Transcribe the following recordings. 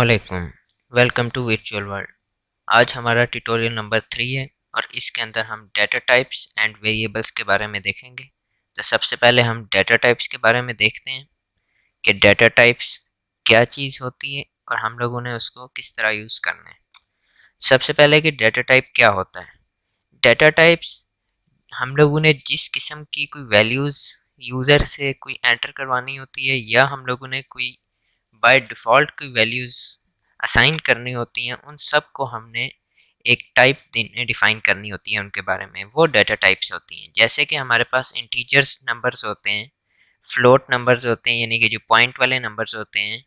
अस्सलामुअलैकुम। Welcome to virtual world. आज हमारा ट्यूटोरियल नंबर 3 है और इसके अंदर हम डेटा टाइप्स एंड वेरिएबल्स के बारे में देखेंगे। तो सबसे पहले हम डेटा टाइप्स के बारे में देखते हैं कि डेटा टाइप्स क्या चीज़ होती है और हम लोगों ने उसको किस तरह यूज़ करना है। सबसे पहले कि डेटा टाइप क्या होता है। डेटा टाइप्स हम लोगों ने जिस किस्म की कोई वैल्यूज़ यूज़र से कोई एंटर करवानी होती है या हम लोगों ने कोई बाय डिफ़ॉल्ट कोई वैल्यूज़ असाइन करनी होती हैं, उन सब को हमने एक टाइप डिफ़ाइन करनी होती है उनके बारे में, वो डाटा टाइप्स होती हैं। जैसे कि हमारे पास इंटीजर्स नंबर्स होते हैं, फ्लोट नंबर्स होते हैं यानी कि जो पॉइंट वाले नंबर्स होते हैं।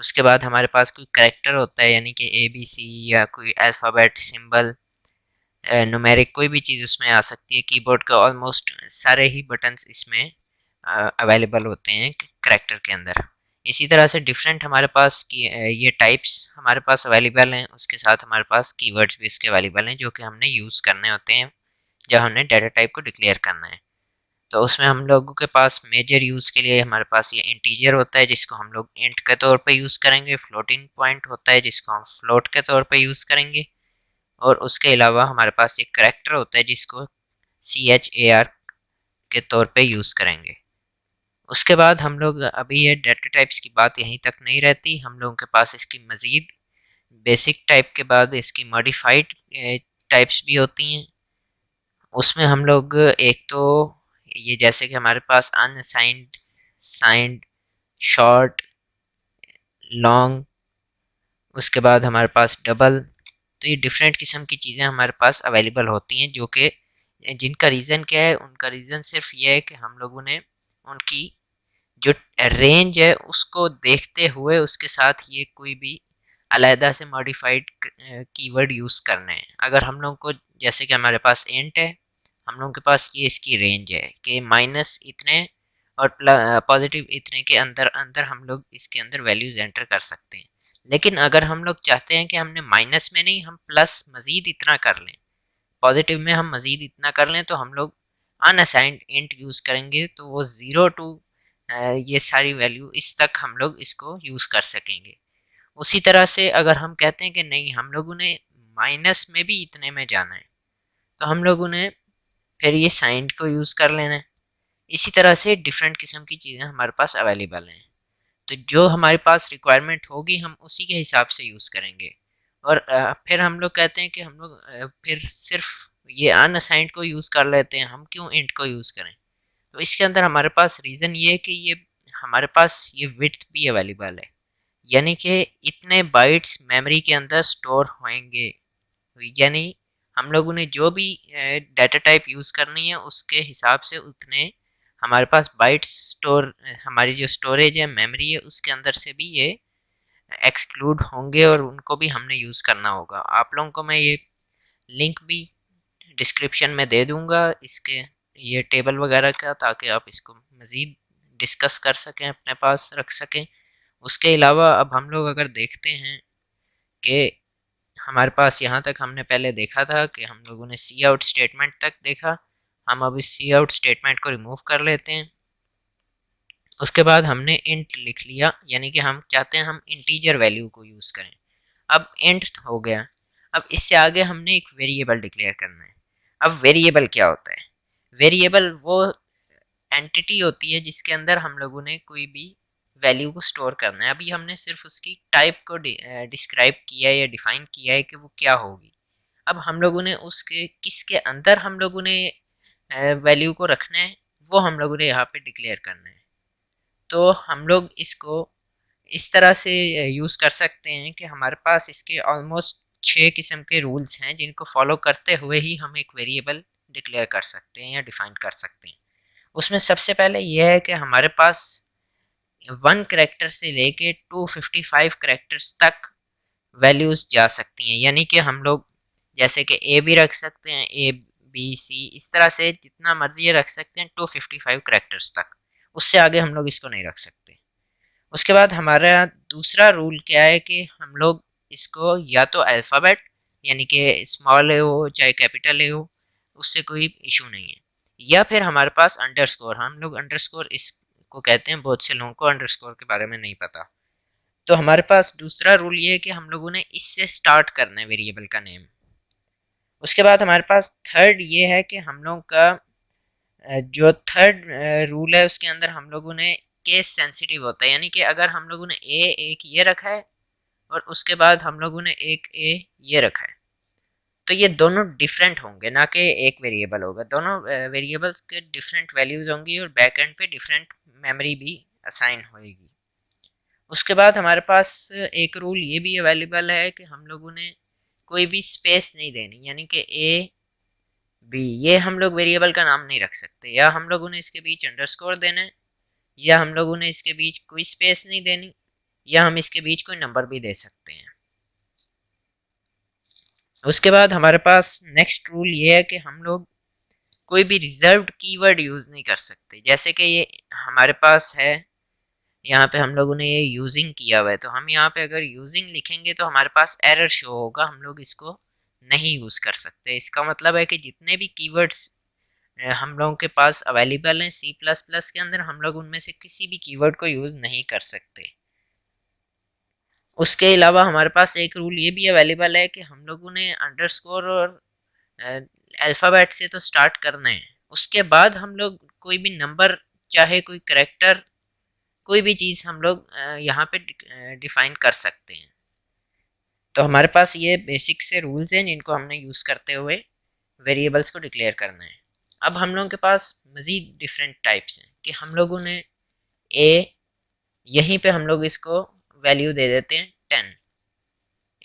उसके बाद हमारे पास कोई करैक्टर होता है यानी कि ABC या कोई अल्फ़ाबेट, सिंबल, न्यूमेरिक कोई भी चीज़ उसमें आ सकती है। कीबोर्ड के ऑलमोस्ट सारे ही बटन्स इसमें अवेलेबल होते हैं करैक्टर के अंदर। इसी तरह से डिफरेंट हमारे पास की ये टाइप्स हमारे पास अवेलेबल हैं। उसके साथ हमारे पास कीवर्ड्स भी इसके अवेलेबल हैं जो कि हमने यूज़ करने होते हैं जब हमने डाटा टाइप को डिक्लेयर करना है। तो उसमें हम लोगों के पास मेजर यूज़ के लिए हमारे पास ये इंटीजर होता है जिसको हम लोग इंट के तौर पे यूज़ करेंगे। फ्लोटिंग पॉइंट होता है जिसको हम फ्लोट के तौर पे यूज़ करेंगे। और उसके अलावा हमारे पास एक करैक्टर होता है जिसको CHAR के तौर पे यूज़ करेंगे। उसके बाद हम लोग अभी ये डेटा टाइप्स की बात यहीं तक नहीं रहती, हम लोगों के पास इसकी मज़ीद बेसिक टाइप के बाद इसकी मॉडिफाइड टाइप्स भी होती हैं। उसमें हम लोग एक तो ये जैसे कि हमारे पास अनसाइंड, साइंड, शॉर्ट, लॉन्ग, उसके बाद हमारे पास डबल। तो ये डिफरेंट किस्म की चीज़ें हमारे पास अवेलेबल होती हैं जो कि जिनका रीज़न क्या है, उनका रीज़न सिर्फ ये है कि हम लोगों ने उनकी जो रेंज है उसको देखते हुए उसके साथ ये कोई भी अलहदा से मॉडिफाइड कीवर्ड यूज़ करने हैं। अगर हम लोग को जैसे कि हमारे पास इंट है, हम लोगों के पास ये इसकी रेंज है कि माइनस इतने और पॉजिटिव इतने के अंदर अंदर हम लोग इसके अंदर वैल्यूज़ एंटर कर सकते हैं। लेकिन अगर हम लोग चाहते हैं कि हमने माइनस में नहीं, हम प्लस मज़ीद इतना कर लें, पॉजिटिव में हम मज़ीद इतना कर लें, तो हम लोग अनअसाइंड इंट यूज़ करेंगे। तो वो 0 टू ये सारी वैल्यू इस तक हम लोग इसको यूज़ कर सकेंगे। उसी तरह से अगर हम कहते हैं कि नहीं, हम लोगों ने माइनस में भी इतने में जाना है, तो हम लोगों ने फिर ये साइन को यूज़ कर लेना है। इसी तरह से डिफरेंट किस्म की चीज़ें हमारे पास अवेलेबल हैं। तो जो हमारे पास रिक्वायरमेंट होगी हम उसी के हिसाब से यूज़ करेंगे। और फिर हम लोग कहते हैं कि हम लोग फिर सिर्फ ये अनअसाइंड को यूज़ कर लेते हैं, हम क्यों इंट को यूज़ करें। तो इसके अंदर हमारे पास रीज़न ये है कि ये हमारे पास ये विड्थ भी अवेलेबल है, यानी कि इतने बाइट्स मेमोरी के अंदर स्टोर होंगे। यानी हम लोगों ने जो भी डाटा टाइप यूज़ करनी है उसके हिसाब से उतने हमारे पास बाइट्स स्टोर, हमारी जो स्टोरेज है मेमोरी है उसके अंदर से भी ये एक्सक्लूड होंगे और उनको भी हमने यूज़ करना होगा। आप लोगों को मैं ये लिंक भी डिस्क्रिप्शन में दे दूंगा इसके, ये टेबल वगैरह का, ताकि आप इसको मज़ीद डिस्कस कर सकें, अपने पास रख सकें। उसके अलावा अब हम लोग अगर देखते हैं कि हमारे पास यहाँ तक हमने पहले देखा था कि हम लोगों ने सी आउट स्टेटमेंट तक देखा। हम अब इस सी आउट स्टेटमेंट को रिमूव कर लेते हैं। उसके बाद हमने इंट लिख लिया, यानी कि हम चाहते हैं हम इंटीजर वैल्यू को यूज़ करें। अब इंट हो गया। अब इससे आगे हमने एक वेरिएबल डिक्लेयर करना है। अब वेरिएबल क्या होता है? वेरिएबल वो एंटिटी होती है जिसके अंदर हम लोगों ने कोई भी वैल्यू को स्टोर करना है। अभी हमने सिर्फ उसकी टाइप को डिस्क्राइब किया है या डिफाइन किया है कि वो क्या होगी। अब हम लोगों ने उसके किसके अंदर हम लोगों ने वैल्यू को रखना है, वो हम लोगों ने यहाँ पे डिक्लेयर करना है। तो हम लोग इसको इस तरह से यूज़ कर सकते हैं कि हमारे पास इसके ऑलमोस्ट 6 किस्म के रूल्स हैं जिनको फॉलो करते हुए ही हम एक वेरिएबल डिक्लेयर कर सकते हैं या डिफाइन कर सकते हैं। उसमें सबसे पहले यह है कि हमारे पास 1 करेक्टर से लेके 255 करेक्टर्स तक वैल्यूज़ जा सकती हैं। यानी कि हम लोग जैसे कि ए भी रख सकते हैं, A B C, इस तरह से जितना मर्जी रख सकते हैं 255 करेक्टर्स तक। उससे आगे हम लोग इसको नहीं रख सकते। उसके बाद हमारा दूसरा रूल क्या है कि हम लोग इसको या तो अल्फ़ाबेट यानी कि स्मॉल ए हो चाहे कैपिटल ए हो, उससे कोई इशू नहीं है। या फिर हमारे पास अंडरस्कोर, हम लोग अंडरस्कोर इसको कहते हैं, बहुत से लोगों को अंडरस्कोर के बारे में नहीं पता। तो हमारे पास दूसरा रूल ये है कि हम लोगों ने इससे स्टार्ट करना है वेरिएबल का नेम। उसके बाद हमारे पास थर्ड ये है कि हम लोग का जो थर्ड रूल है उसके अंदर हम लोगों ने केस सेंसिटिव होता है, यानी कि अगर हम लोगों ने एक ये रखा है और उसके बाद हम लोगों ने एक ए ये रखा है, तो ये दोनों डिफरेंट होंगे, ना कि एक वेरिएबल होगा। दोनों वेरिएबल्स के डिफरेंट वैल्यूज होंगी और बैक एंड पे डिफरेंट मेमोरी भी असाइन होएगी। उसके बाद हमारे पास एक रूल ये भी अवेलेबल है कि हम लोगों ने कोई भी स्पेस नहीं देनी, यानी कि ए बी ये हम लोग वेरिएबल का नाम नहीं रख सकते, या हम लोगों ने इसके बीच अंडरस्कोर देना है, या हम लोगों ने इसके बीच कोई स्पेस नहीं देनी, या हम इसके बीच कोई नंबर भी दे सकते हैं। उसके बाद हमारे पास नेक्स्ट रूल ये है कि हम लोग कोई भी रिजर्व्ड कीवर्ड यूज़ नहीं कर सकते। जैसे कि ये हमारे पास है, यहाँ पे हम लोगों ने ये यूजिंग किया हुआ है, तो हम यहाँ पे अगर यूजिंग लिखेंगे तो हमारे पास एरर शो होगा, हम लोग इसको नहीं यूज़ कर सकते। इसका मतलब है कि जितने भी कीवर्ड्स हम लोगों के पास अवेलेबल हैं सी प्लस प्लस के अंदर, हम लोग उनमें से किसी भी कीवर्ड को यूज़ नहीं कर सकते। उसके अलावा हमारे पास एक रूल ये भी अवेलेबल है कि हम लोगों ने अंडरस्कोर और अल्फ़ाबेट से तो स्टार्ट करना है, उसके बाद हम लोग कोई भी नंबर, चाहे कोई करेक्टर, कोई भी चीज़ हम लोग यहाँ पे डिफाइन कर सकते हैं। तो हमारे पास ये बेसिक से रूल्स हैं जिनको हमने यूज़ करते हुए वेरिएबल्स को डिक्लेयर करना है। अब हम लोगों के पास मज़ीद डिफरेंट टाइप्स हैं कि हम लोगों ने ए, यहीं पे हम लोग इसको वैल्यू दे देते हैं 10।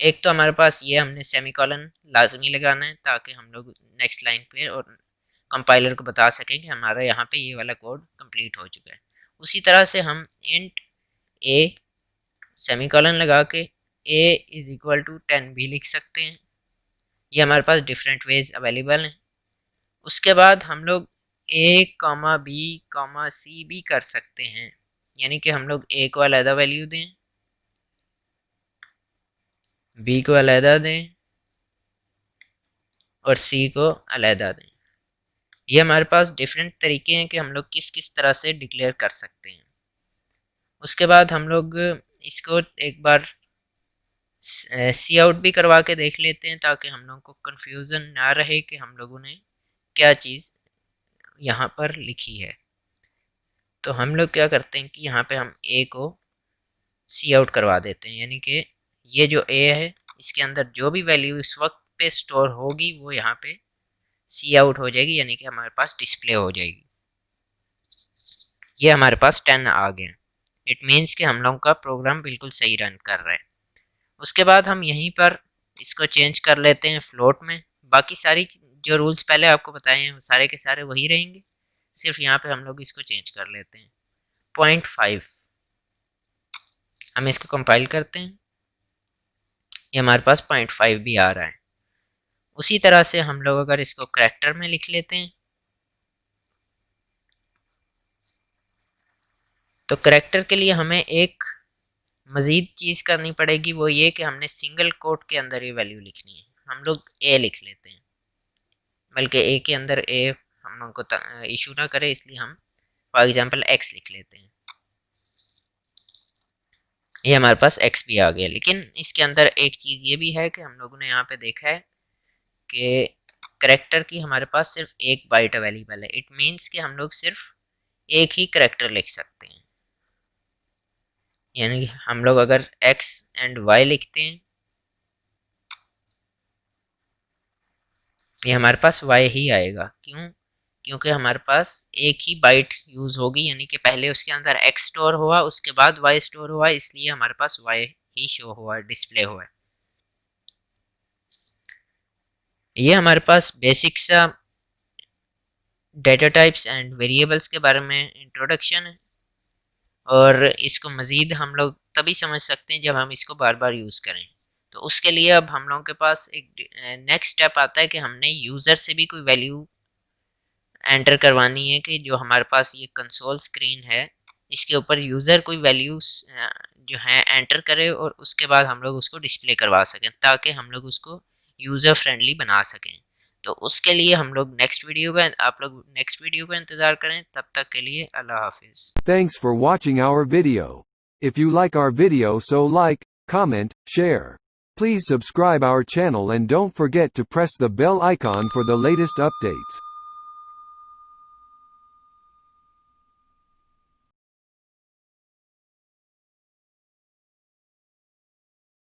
एक तो हमारे पास ये हमने सेमीकोलन लाजमी लगाना है ताकि हम लोग नेक्स्ट लाइन पे और कंपाइलर को बता सकें कि हमारा यहाँ पे ये वाला कोड कंप्लीट हो चुका है। उसी तरह से हम इंट ए सेमीकोलन लगा के ए इज़ इक्वल टू 10 भी लिख सकते हैं। ये हमारे पास डिफरेंट वेज अवेलेबल हैं। उसके बाद हम लोग ए कॉमा बी कॉमा सी भी कर सकते हैं, यानी कि हम लोग ए को अलहदा वैल्यू दें, बी को अलहदा दें और सी को अलहदा दें। ये हमारे पास डिफरेंट तरीके हैं कि हम लोग किस किस तरह से डिक्लेयर कर सकते हैं। उसके बाद हम लोग इसको एक बार सी आउट भी करवा के देख लेते हैं ताकि हम लोगों को कंफ्यूजन ना रहे कि हम लोगों ने क्या चीज़ यहाँ पर लिखी है। तो हम लोग क्या करते हैं कि यहाँ पे हम ए को सी आउट करवा देते हैं, यानी कि ये जो ए है इसके अंदर जो भी वैल्यू इस वक्त पे स्टोर होगी वो यहाँ पे सी आउट हो जाएगी, यानी कि हमारे पास डिस्प्ले हो जाएगी। ये हमारे पास 10 आ गया। इट मीन्स कि हम लोगों का प्रोग्राम बिल्कुल सही रन कर रहा है। उसके बाद हम यहीं पर इसको चेंज कर लेते हैं फ्लोट में। बाकी सारी जो रूल्स पहले आपको बताए हैं वो सारे के सारे वही रहेंगे, सिर्फ यहाँ पे हम लोग इसको चेंज कर लेते हैं 0.5। हम इसको कंपाइल करते हैं, ये हमारे पास 0.5 भी आ रहा है। उसी तरह से हम लोग अगर इसको करैक्टर में लिख लेते हैं तो करैक्टर के लिए हमें एक मज़ीद चीज़ करनी पड़ेगी, वो ये कि हमने सिंगल कोट के अंदर ये वैल्यू लिखनी है। हम लोग ए लिख लेते हैं, बल्कि ए के अंदर ए हम लोग को इशू ना करे, इसलिए हम फॉर एग्जांपल एक्स लिख लेते हैं। ये हमारे पास एक्स भी आ गया, लेकिन इसके अंदर एक चीज़ ये भी है कि हम लोगों ने यहाँ पे देखा है कि करैक्टर की हमारे पास सिर्फ एक बाइट अवेलेबल है। इट मीन्स कि हम लोग सिर्फ एक ही करैक्टर लिख सकते हैं, यानी कि हम लोग अगर x एंड y लिखते हैं ये हमारे पास y ही आएगा। क्यों? क्योंकि हमारे पास एक ही बाइट यूज़ होगी, यानी कि पहले उसके अंदर x स्टोर हुआ उसके बाद y स्टोर हुआ, इसलिए हमारे पास y ही शो हुआ, डिस्प्ले हुआ है। ये हमारे पास बेसिक सा डेटा टाइप्स एंड वेरिएबल्स के बारे में इंट्रोडक्शन है, और इसको मज़ीद हम लोग तभी समझ सकते हैं जब हम इसको बार बार यूज़ करें। तो उसके लिए अब हम लोगों के पास एक नेक्स्ट स्टेप आता है कि हमने यूज़र से भी कोई वैल्यू एंटर करवानी है, कि जो हमारे पास ये कंसोल स्क्रीन है इसके ऊपर यूज़र कोई वैल्यूज़ जो है एंटर करे और उसके बाद हम लोग उसको डिस्प्ले करवा सकें ताकि हम लोग उसको यूज़र फ्रेंडली बना सकें। तो उसके लिए हम लोग आप लोग नेक्स्ट वीडियो का इंतज़ार करें। तब तक के लिए अल्लाह हाफिज़। Thanks for watching our video. If you like our video, so like, comment, share. Please subscribe our channel and don't forget to press the bell icon for the latest updates.